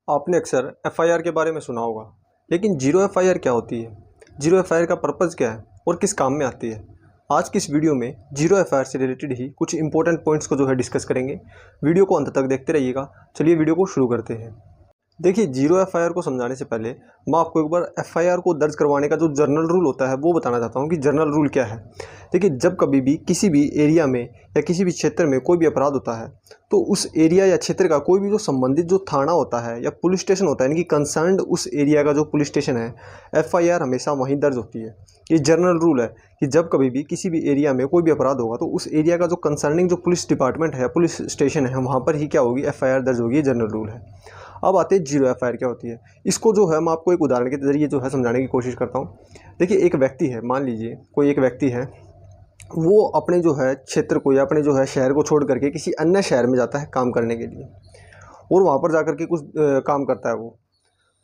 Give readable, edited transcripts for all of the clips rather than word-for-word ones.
आपने अक्सर एफआईआर के बारे में सुना होगा, लेकिन जीरो एफआईआर क्या होती है, जीरो एफआईआर का पर्पज़ क्या है और किस काम में आती है। आज की इस वीडियो में जीरो एफआईआर से रिलेटेड ही कुछ इंपॉर्टेंट पॉइंट्स को डिस्कस करेंगे। वीडियो को अंत तक देखते रहिएगा। चलिए वीडियो को शुरू करते हैं। देखिए, जीरो एफआईआर को समझाने से पहले मैं आपको एक बार एफआईआर को दर्ज करवाने का जो जनरल रूल होता है वो बताना चाहता हूँ कि जनरल रूल क्या है। देखिए, जब कभी भी किसी भी एरिया में या किसी भी क्षेत्र में कोई भी अपराध होता है तो उस एरिया या क्षेत्र का कोई भी जो संबंधित जो थाना होता है या पुलिस स्टेशन होता है, यानी कि कंसर्न्ड उस एरिया का जो पुलिस स्टेशन है, एफआईआर हमेशा वहीं दर्ज होती है। ये जनरल रूल है कि जब कभी भी किसी भी एरिया में कोई भी अपराध होगा तो उस एरिया का जो कंसर्निंग जो पुलिस डिपार्टमेंट है, पुलिस स्टेशन है, वहाँ पर ही क्या होगी, एफआईआर दर्ज होगी। ये जनरल रूल है। अब आते हैं जीरो एफआईआर क्या होती है। इसको मैं आपको एक उदाहरण के जरिए समझाने की कोशिश करता हूँ। देखिए, एक व्यक्ति है, मान लीजिए कोई एक व्यक्ति है, वो अपने क्षेत्र को या अपने शहर को छोड़ करके किसी अन्य शहर में जाता है काम करने के लिए, और वहाँ पर जाकर के कुछ काम करता है। वो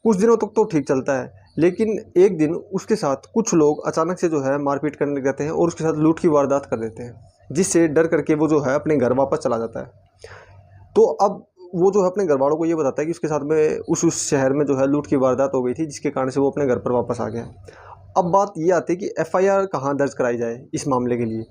कुछ दिनों तक तो ठीक चलता है, लेकिन एक दिन उसके साथ कुछ लोग अचानक से मारपीट करने लग जाते हैं और उसके साथ लूट की वारदात कर देते हैं, जिससे डर करके वो अपने घर वापस चला जाता है। तो अब वो अपने घर वालों को ये बताता है कि उसके साथ में उस शहर में लूट की वारदात हो गई थी, जिसके कारण से वो अपने घर पर वापस आ गया। अब बात ये आती है कि एफआईआर कहाँ दर्ज कराई जाए इस मामले के लिए।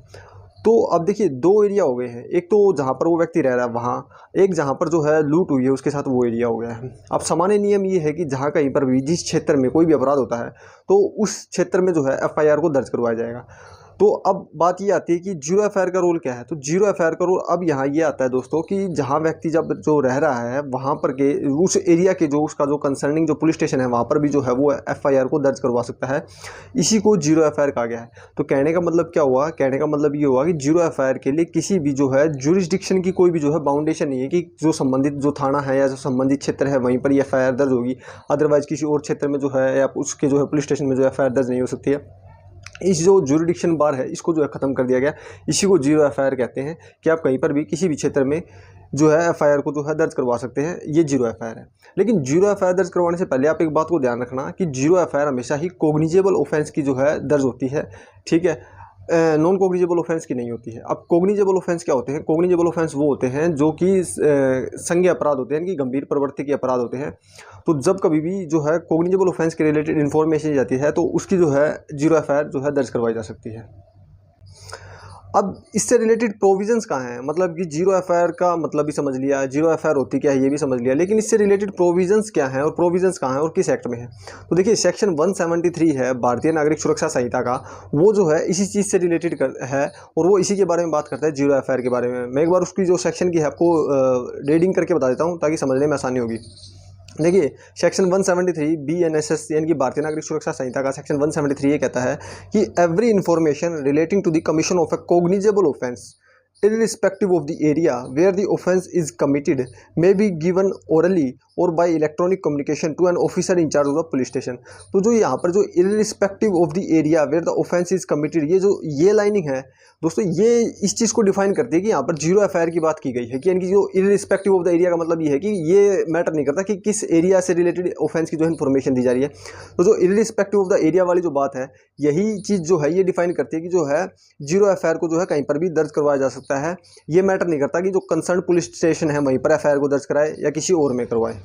तो अब देखिए, दो एरिया हो गए हैं। एक तो जहाँ पर वो व्यक्ति रह रहा है वहाँ, एक जहाँ पर लूट हुई है उसके साथ वो एरिया हो गया है। अब सामान्य नियम ये है कि जहाँ कहीं पर भी जिस क्षेत्र में कोई भी अपराध होता है तो उस क्षेत्र में एफआईआर को दर्ज करवाया जाएगा। तो अब बात ये आती है कि जीरो एफआईआर का रोल क्या है। तो जीरो एफआईआर का रोल अब यहाँ ये आता है दोस्तों कि जहाँ व्यक्ति जब रह रहा है वहाँ पर के उस एरिया के उसका कंसर्निंग जो पुलिस स्टेशन है वहाँ पर भी वो एफआईआर को दर्ज करवा सकता है। इसी को जीरो एफआईआर कहा गया है। तो कहने का मतलब क्या हुआ, कहने का मतलब ये हुआ कि जीरो एफआईआर के लिए किसी भी जुरिस्डिक्शन की कोई भी बाउंडेशन नहीं है कि जो संबंधित थाना है या जो संबंधित क्षेत्र है वहीं पर ही एफआईआर दर्ज होगी। अदरवाइज किसी और क्षेत्र में या उसके पुलिस स्टेशन में एफआईआर दर्ज नहीं हो सकती है। इस जुरिडिक्शन बार है इसको ख़त्म कर दिया गया। इसी को जीरो एफआईआर कहते हैं कि आप कहीं पर भी किसी भी क्षेत्र में एफआईआर को दर्ज करवा सकते हैं। ये जीरो एफआईआर है। लेकिन जीरो एफआईआर दर्ज करवाने से पहले आप एक बात को ध्यान रखना कि जीरो एफआईआर हमेशा ही कॉग्निजेबल ऑफेंस की दर्ज होती है, ठीक है, नॉन कॉग्निजेबल ऑफेंस की नहीं होती है। अब कॉग्निजेबल ऑफेंस क्या होते हैं? कॉग्निजेबल ऑफेंस वो होते हैं जो कि संज्ञेय अपराध होते हैं, कि गंभीर प्रवृत्ति के अपराध होते हैं। तो जब कभी भी कॉग्निजेबल ऑफेंस के रिलेटेड इन्फॉर्मेशन जाती है तो उसकी जीरो एफआईआर दर्ज करवाई जा सकती है। अब इससे रिलेटेड प्रोविजंस कहाँ हैं, मतलब कि जीरो एफआईआर का मतलब भी समझ लिया, जीरो एफआईआर होती क्या है ये भी समझ लिया, लेकिन इससे रिलेटेड प्रोविजंस क्या हैं और प्रोविजंस कहाँ हैं और किस एक्ट में है। तो देखिए, सेक्शन 173 है भारतीय नागरिक सुरक्षा संहिता का, वो इसी चीज़ से रिलेटेड है और वो इसी के बारे में बात करता है, जीरो एफआईआर के बारे में। मैं एक बार उसकी सेक्शन की है आपको रीडिंग करके बता देता हूँ ताकि समझने में आसानी होगी। देखिए, सेक्शन 173 BNSS यानी कि भारतीय नागरिक सुरक्षा संहिता का सेक्शन 173 ये कहता है कि every information relating to the commission of a cognizable offence irrespective of the area where the offense is committed may be given orally or by electronic communication to an officer in charge of the police station। तो यहाँ पर irrespective of the area where the offense is committed, ये lining है दोस्तों, ये इस चीज़ को define करती है कि यहाँ पर जीरो एफआईआर की बात की गई है कि यानी कि irrespective of the area का मतलब ये है कि ये मैटर नहीं करता कि किस एरिया से रिलेटेड ऑफेंस की इन्फॉर्मेशन दी जा रही है। तो irrespective of the area वाली बात है, यही चीज़ ये डिफाइन करती है कि जीरो एफआईआर को कहीं पर भी दर्ज करवाया जा सकता है। ये मैटर नहीं करता कि कंसर्न पुलिस स्टेशन है वहीं पर एफआईआर को दर्ज कराए या किसी और में करवाए।